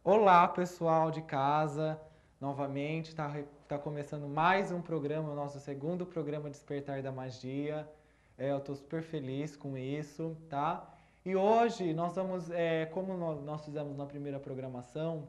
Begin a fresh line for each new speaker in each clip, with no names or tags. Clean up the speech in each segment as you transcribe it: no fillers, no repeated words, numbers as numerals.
Olá, pessoal de casa. Novamente, tá começando mais um programa, o nosso segundo programa Despertar da Magia. Eu estou super feliz com isso, tá? E hoje nós vamos, como nós fizemos na primeira programação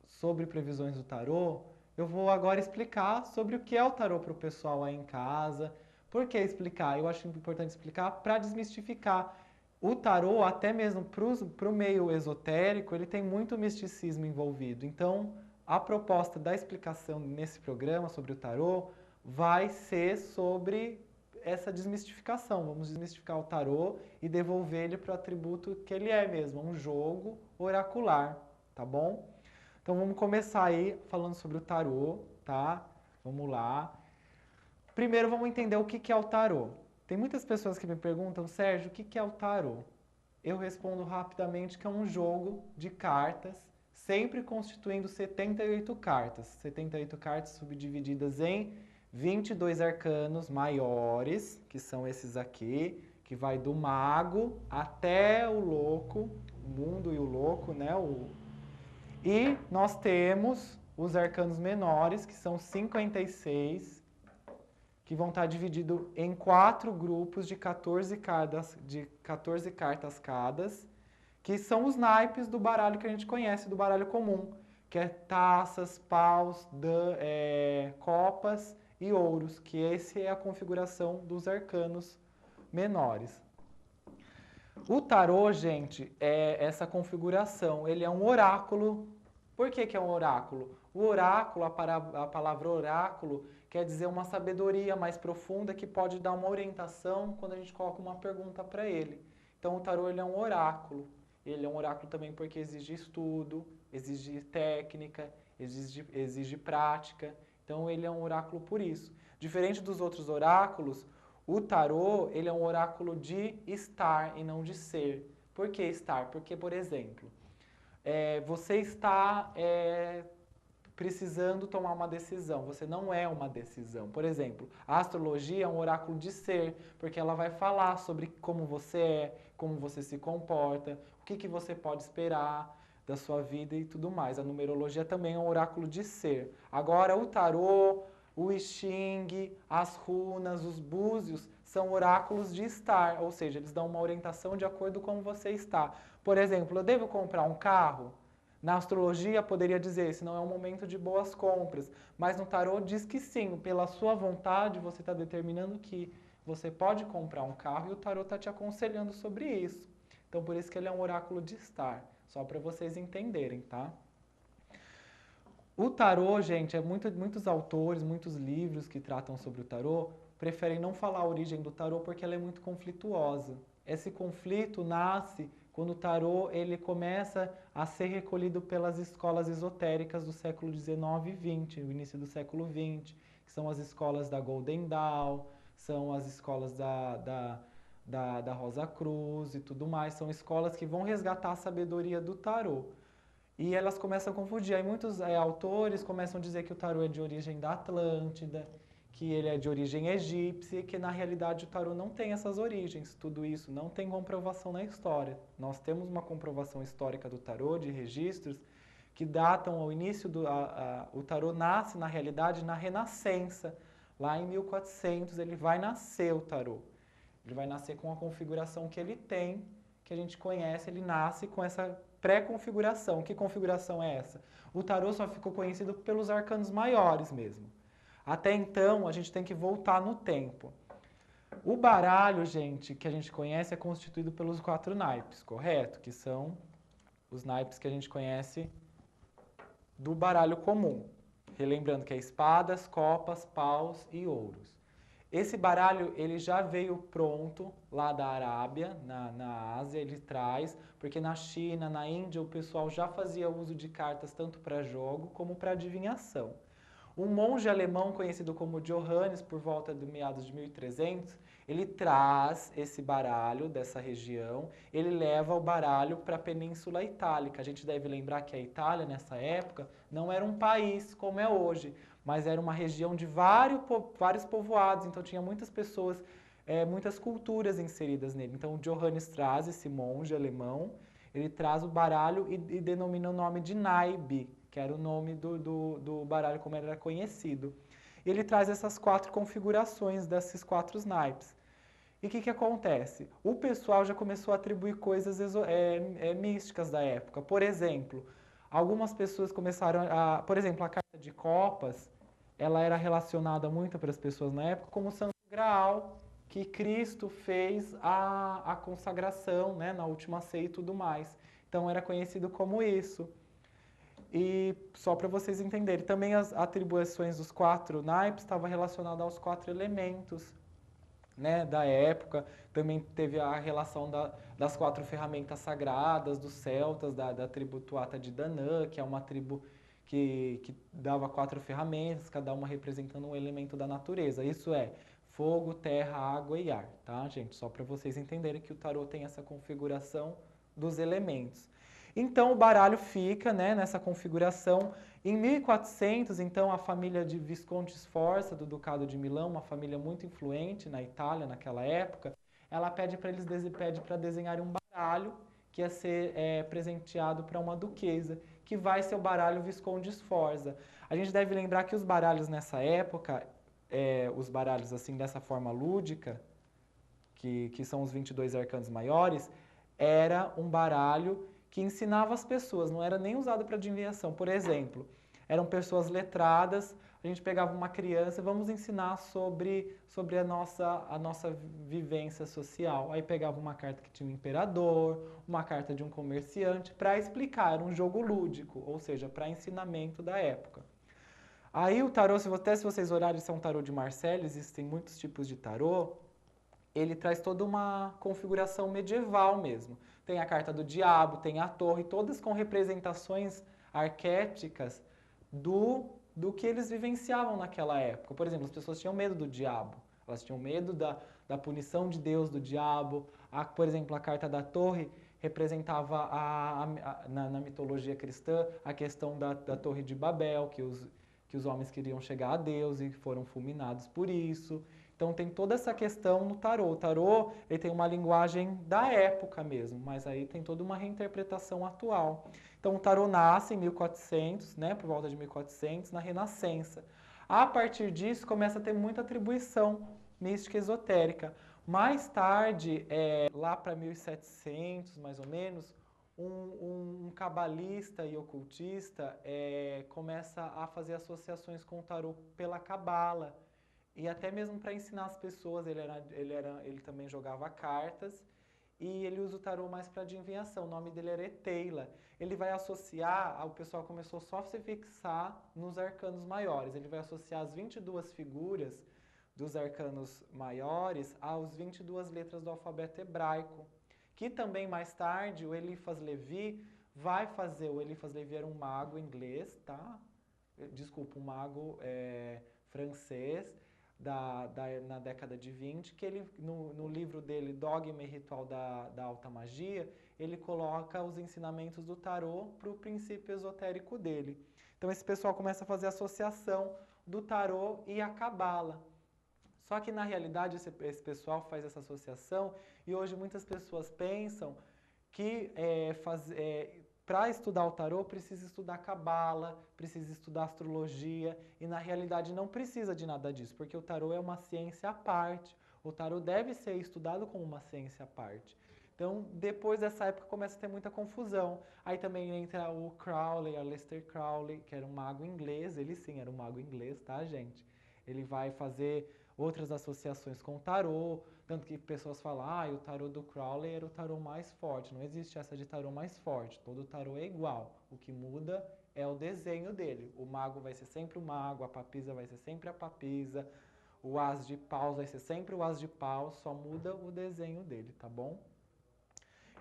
sobre previsões do tarô, eu vou agora explicar sobre o que é o tarô para o pessoal aí em casa. Por que explicar? Eu acho importante explicar para desmistificar. O tarô, até mesmo para o meio esotérico, ele tem muito misticismo envolvido. Então, a proposta da explicação nesse programa sobre o tarô vai ser sobre essa desmistificação. Vamos desmistificar o tarô e devolver ele para o atributo que ele é mesmo, um jogo oracular, tá bom? Então vamos começar aí falando sobre o tarô, tá? Vamos lá. Primeiro vamos entender o que é o tarô. Tem muitas pessoas que me perguntam, Sérgio, o que é o tarô? Eu respondo rapidamente que é um jogo de cartas, sempre constituindo 78 cartas. 78 cartas subdivididas em 22 arcanos maiores, que são esses aqui, que vai do mago até o louco, o mundo e o louco, né? E nós temos os arcanos menores, que são 56, que vão estar divididos em 4 grupos de 14 cartas cada, que são os naipes do baralho que a gente conhece, do baralho comum, que é taças, paus, copas e ouros, que essa é a configuração dos arcanos menores. O tarô, gente, é essa configuração. Ele é um oráculo. Por que é um oráculo? O oráculo, a palavra oráculo, quer dizer uma sabedoria mais profunda que pode dar uma orientação quando a gente coloca uma pergunta para ele. Então, o tarô ele é um oráculo. Ele é um oráculo também porque exige estudo, exige técnica, exige prática. Então, ele é um oráculo por isso. Diferente dos outros oráculos, o tarô, ele é um oráculo de estar e não de ser. Por que estar? Porque, por exemplo, você está precisando tomar uma decisão. Você não é uma decisão. Por exemplo, a astrologia é um oráculo de ser, porque ela vai falar sobre como você é, como você se comporta, o que você pode esperar da sua vida e tudo mais. A numerologia também é um oráculo de ser. Agora, o tarô, o I Ching, as runas, os búzios são oráculos de estar, ou seja, eles dão uma orientação de acordo com como você está. Por exemplo, eu devo comprar um carro? Na astrologia poderia dizer, esse não é um momento de boas compras, mas no tarô diz que sim, pela sua vontade você está determinando que você pode comprar um carro e o tarô está te aconselhando sobre isso. Então por isso que ele é um oráculo de estar, só para vocês entenderem, tá? O tarô, gente, muitos autores, muitos livros que tratam sobre o tarô preferem não falar a origem do tarô porque ela é muito conflituosa. Esse conflito nasce quando o tarô ele começa a ser recolhido pelas escolas esotéricas do século XIX e XX, o início do século XX, que são as escolas da Golden Dawn, são as escolas da Rosa Cruz e tudo mais. São escolas que vão resgatar a sabedoria do tarô. E elas começam a confundir. Aí muitos autores começam a dizer que o tarô é de origem da Atlântida, que ele é de origem egípcia, e que na realidade o tarô não tem essas origens. Tudo isso não tem comprovação na história. Nós temos uma comprovação histórica do tarô, de registros, que datam ao início do... o tarô nasce, na realidade, na Renascença. Lá em 1400 ele vai nascer o tarô. Ele vai nascer com a configuração que ele tem, que a gente conhece, ele nasce com essa pré-configuração. Que configuração é essa? O tarô só ficou conhecido pelos arcanos maiores mesmo. Até então, a gente tem que voltar no tempo. O baralho, gente, que a gente conhece é constituído pelos 4 naipes, correto? Que são os naipes que a gente conhece do baralho comum. Relembrando que é espadas, copas, paus e ouros. Esse baralho ele já veio pronto lá da Arábia, na Ásia, ele traz, porque na China, na Índia, o pessoal já fazia uso de cartas tanto para jogo como para adivinhação. Um monge alemão conhecido como Johannes, por volta do meados de 1300, ele traz esse baralho dessa região, ele leva o baralho para a Península Itálica. A gente deve lembrar que a Itália, nessa época, não era um país como é hoje, mas era uma região de vários povoados, então tinha muitas pessoas, muitas culturas inseridas nele. Então o Johannes traz esse monge alemão Ele traz o baralho e denomina o nome de naipe, que era o nome do baralho como ele era conhecido. Ele traz essas 4 configurações desses 4 naipes. E o que acontece? O pessoal já começou a atribuir coisas místicas da época. Por exemplo, algumas pessoas começaram a... Por exemplo, a carta de copas, ela era relacionada muito para as pessoas na época como o Santo Graal, que Cristo fez a consagração, né, na última ceia e tudo mais. Então era conhecido como isso. E só para vocês entenderem, também as atribuições dos 4 naipes estavam relacionadas aos 4 elementos, né, da época. Também teve a relação das 4 ferramentas sagradas dos celtas, da tribo Tuatha de Danann, que é uma tribo que dava 4 ferramentas, cada uma representando um elemento da natureza. Isso é fogo, terra, água e ar, tá, gente? Só para vocês entenderem que o tarô tem essa configuração dos elementos. Então o baralho fica, né, nessa configuração. Em 1400, então, a família de Visconti Sforza, do Ducado de Milão, uma família muito influente na Itália naquela época, ela pede para eles desenharem um baralho que ia ser presenteado para uma duquesa, que vai ser o baralho Visconti Sforza. A gente deve lembrar que os baralhos nessa época, os baralhos assim dessa forma lúdica, que são os 22 arcanos maiores, era um baralho que ensinava as pessoas, não era nem usado para adivinhação. Por exemplo, eram pessoas letradas, a gente pegava uma criança, vamos ensinar sobre a nossa vivência social. Aí pegava uma carta que tinha um imperador, uma carta de um comerciante, para explicar, era um jogo lúdico, ou seja, para ensinamento da época. Aí o tarô, se vocês olharem, esse é um tarô de Marseille, existem muitos tipos de tarô, ele traz toda uma configuração medieval mesmo. Tem a carta do diabo, tem a torre, todas com representações arquéticas do que eles vivenciavam naquela época. Por exemplo, as pessoas tinham medo do diabo, elas tinham medo da punição de Deus, do diabo. Por exemplo, a carta da torre representava na mitologia cristã a questão da Torre de Babel, que os homens queriam chegar a Deus e foram fulminados por isso. Então tem toda essa questão no tarô. O tarô ele tem uma linguagem da época mesmo, mas aí tem toda uma reinterpretação atual. Então o tarô nasce em 1400, né, por volta de 1400, na Renascença. A partir disso começa a ter muita atribuição mística esotérica. Mais tarde, lá para 1700 mais ou menos, um cabalista e ocultista começa a fazer associações com o tarô pela cabala. E até mesmo para ensinar as pessoas, ele também jogava cartas e ele usa o tarô mais para adivinhação. O nome dele era Eteila. Ele vai associar, o pessoal começou só a se fixar nos arcanos maiores. Ele vai associar as 22 figuras dos arcanos maiores às 22 letras do alfabeto hebraico. Que também mais tarde o Eliphas Levi vai fazer. O Eliphas Levi era um mago inglês, tá? Desculpa, um mago francês. Na década de 20, que ele, no livro dele, Dogma e Ritual da Alta Magia, ele coloca os ensinamentos do tarô para o princípio esotérico dele. Então esse pessoal começa a fazer associação do tarô e a cabala. Só que na realidade esse pessoal faz essa associação e hoje muitas pessoas pensam que para estudar o tarô, precisa estudar cabala, precisa estudar astrologia, e na realidade não precisa de nada disso, porque o tarô é uma ciência à parte. O tarô deve ser estudado como uma ciência à parte. Então, depois dessa época, começa a ter muita confusão. Aí também entra o Crowley, Aleister Crowley, que era um mago inglês. Ele sim era um mago inglês, tá, gente? Ele vai fazer outras associações com o tarô, tanto que pessoas falam, o tarô do Crowley era o tarô mais forte. Não existe essa de tarô mais forte, todo tarô é igual. O que muda é o desenho dele. O mago vai ser sempre o mago, a papisa vai ser sempre a papisa, o as de paus vai ser sempre o as de paus, só muda o desenho dele, tá bom?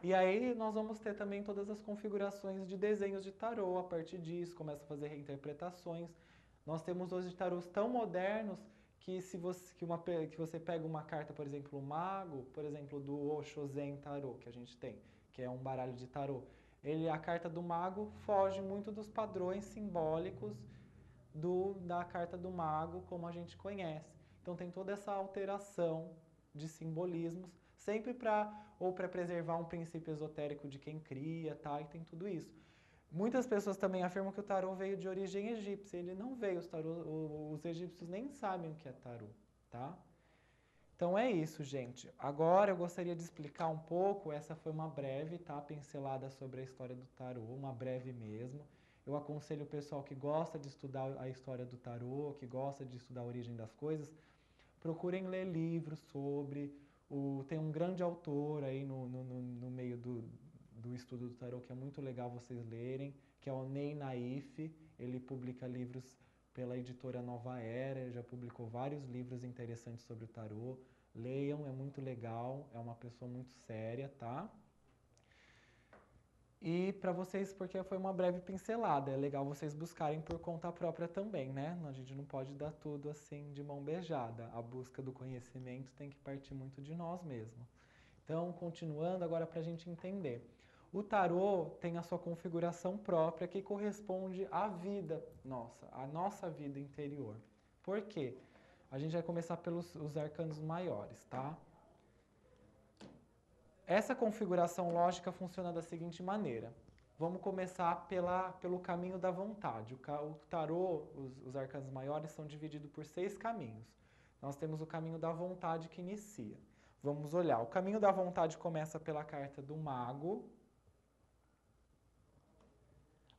E aí nós vamos ter também todas as configurações de desenhos de tarô a partir disso, começa a fazer reinterpretações. Nós temos hoje tarôs tão modernos que você pega uma carta, por exemplo, o mago, por exemplo, do Oshozen Tarô, que a gente tem, que é um baralho de tarô. A carta do mago foge muito dos padrões simbólicos da carta do mago como a gente conhece. Então tem toda essa alteração de simbolismos. sempre para preservar um princípio esotérico de quem cria, tá? E tem tudo isso. Muitas pessoas também afirmam que o tarô veio de origem egípcia. Ele não veio, os egípcios nem sabem o que é tarô, tá? Então é isso, gente. Agora eu gostaria de explicar um pouco, essa foi uma breve, tá? Pincelada sobre a história do tarô, uma breve mesmo. Eu aconselho o pessoal que gosta de estudar a história do tarô, que gosta de estudar a origem das coisas, procurem ler livros sobre. Tem um grande autor aí no meio do estudo do tarô que é muito legal vocês lerem, que é o Ney Naif. Ele publica livros pela editora Nova Era, ele já publicou vários livros interessantes sobre o tarô. Leiam, é muito legal, é uma pessoa muito séria, tá? E para vocês, porque foi uma breve pincelada, é legal vocês buscarem por conta própria também, né? A gente não pode dar tudo assim de mão beijada. A busca do conhecimento tem que partir muito de nós mesmos. Então, continuando agora para a gente entender. O tarô tem a sua configuração própria que corresponde à vida nossa, à nossa vida interior. Por quê? A gente vai começar pelos os arcanos maiores, tá? Essa configuração lógica funciona da seguinte maneira. Vamos começar pelo caminho da vontade. O tarô, os arcanos maiores, são divididos por 6 caminhos. Nós temos o caminho da vontade que inicia. Vamos olhar. O caminho da vontade começa pela carta do mago,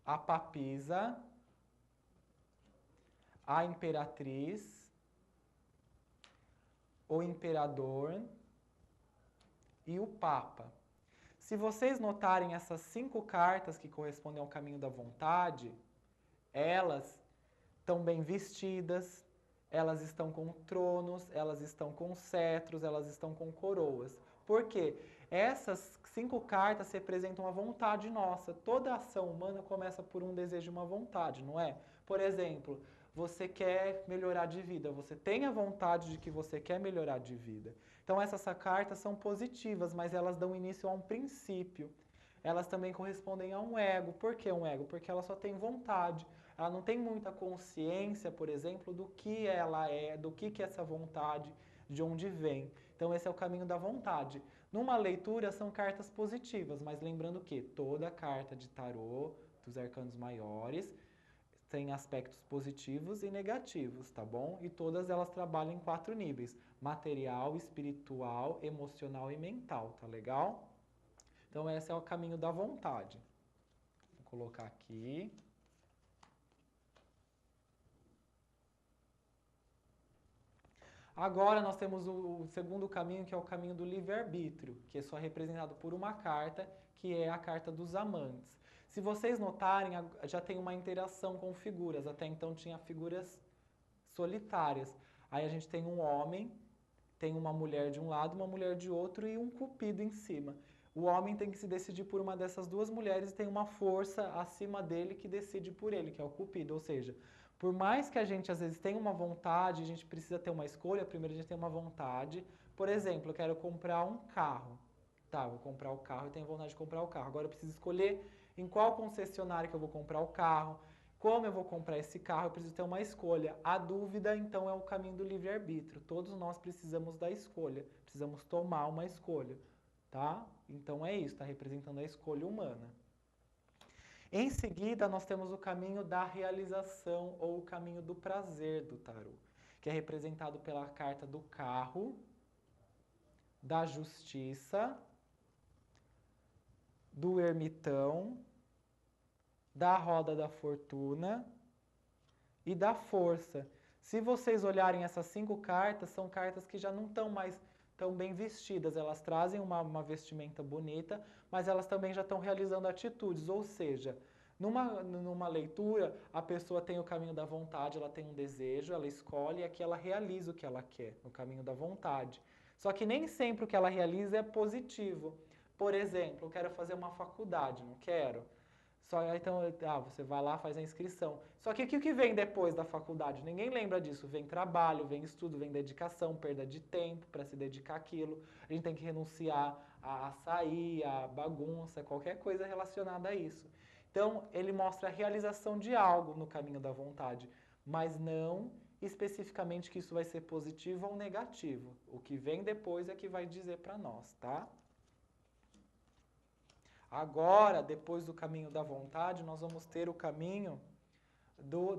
a papisa, a imperatriz, o imperador e o papa. Se vocês notarem essas 5 cartas que correspondem ao caminho da vontade, elas estão bem vestidas, elas estão com tronos, elas estão com cetros, elas estão com coroas. Por quê? Essas 5 cartas representam a vontade nossa. Toda ação humana começa por um desejo e uma vontade, não é? Por exemplo, você quer melhorar de vida, você tem a vontade de que você quer melhorar de vida. Então essas cartas são positivas, mas elas dão início a um princípio. Elas também correspondem a um ego. Por que um ego? Porque ela só tem vontade. Ela não tem muita consciência, por exemplo, do que ela é, do que é essa vontade, de onde vem. Então esse é o caminho da vontade. Numa leitura são cartas positivas, mas lembrando que toda carta de tarô, dos arcanos maiores, tem aspectos positivos e negativos, tá bom? E todas elas trabalham em 4 níveis: material, espiritual, emocional e mental, tá legal? Então esse é o caminho da vontade. Vou colocar aqui. Agora nós temos o segundo caminho, que é o caminho do livre-arbítrio, que é só representado por uma carta, que é a carta dos amantes. Se vocês notarem, já tem uma interação com figuras. Até então tinha figuras solitárias. Aí a gente tem um homem, tem uma mulher de um lado, uma mulher de outro e um cupido em cima. O homem tem que se decidir por uma dessas duas mulheres e tem uma força acima dele que decide por ele, que é o cupido. Ou seja, por mais que a gente às vezes tenha uma vontade, a gente precisa ter uma escolha, primeiro a gente tem uma vontade. Por exemplo, eu quero comprar um carro. Tá, vou comprar o carro e tenho vontade de comprar o carro. Agora eu preciso escolher em qual concessionária que eu vou comprar o carro, como eu vou comprar esse carro, eu preciso ter uma escolha. A dúvida, então, é o caminho do livre-arbítrio. Todos nós precisamos da escolha, precisamos tomar uma escolha, tá? Então é isso, está representando a escolha humana. Em seguida, nós temos o caminho da realização ou o caminho do prazer do tarô, que é representado pela carta do carro, da justiça, do ermitão, da roda da fortuna e da força. Se vocês olharem essas 5 cartas, são cartas que já não estão mais tão bem vestidas. Elas trazem uma vestimenta bonita, mas elas também já estão realizando atitudes. Ou seja, numa leitura, a pessoa tem o caminho da vontade, ela tem um desejo, ela escolhe e aqui ela realiza o que ela quer, no caminho da vontade. Só que nem sempre o que ela realiza é positivo. Por exemplo, eu quero fazer uma faculdade, não quero? Então, você vai lá, faz a inscrição. Só que o que vem depois da faculdade? Ninguém lembra disso. Vem trabalho, vem estudo, vem dedicação, perda de tempo para se dedicar àquilo. A gente tem que renunciar a sair, a bagunça, qualquer coisa relacionada a isso. Então, ele mostra a realização de algo no caminho da vontade. mas não especificamente que isso vai ser positivo ou negativo. O que vem depois é que vai dizer para nós, tá? Agora, depois do caminho da vontade, nós vamos ter o caminho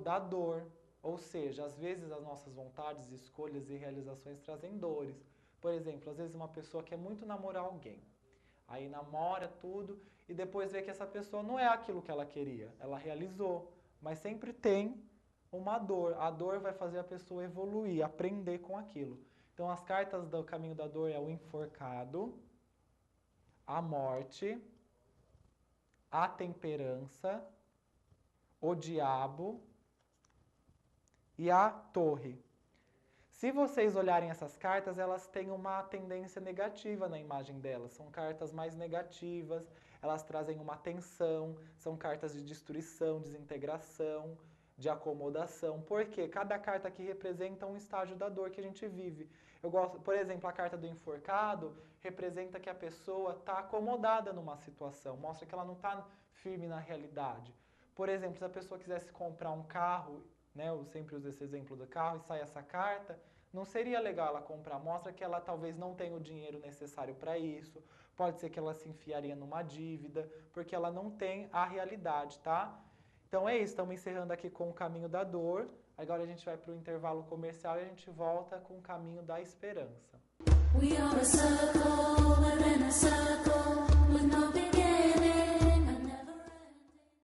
da dor. Ou seja, às vezes as nossas vontades, escolhas e realizações trazem dores. Por exemplo, às vezes uma pessoa quer muito namorar alguém. Aí namora tudo e depois vê que essa pessoa não é aquilo que ela queria. Ela realizou, mas sempre tem uma dor. A dor vai fazer a pessoa evoluir, aprender com aquilo. Então as cartas do caminho da dor é o enforcado, a morte, a temperança, o diabo e a torre. Se vocês olharem essas cartas, elas têm uma tendência negativa na imagem delas. São cartas mais negativas, elas trazem uma tensão, são cartas de destruição, desintegração, de acomodação. Por quê? Cada carta aqui representa um estágio da dor que a gente vive. Eu gosto, por exemplo, a carta do enforcado representa que a pessoa está acomodada numa situação, mostra que ela não está firme na realidade. Por exemplo, se a pessoa quisesse comprar um carro, né, eu sempre uso esse exemplo do carro, e sai essa carta, não seria legal ela comprar. Mostra que ela talvez não tenha o dinheiro necessário para isso. Pode ser que ela se enfiaria numa dívida, porque ela não tem a realidade, tá? Então é isso, estamos encerrando aqui com o caminho da dor. Agora a gente vai para o intervalo comercial e a gente volta com o caminho da esperança. We are a circle, we're in a circle with no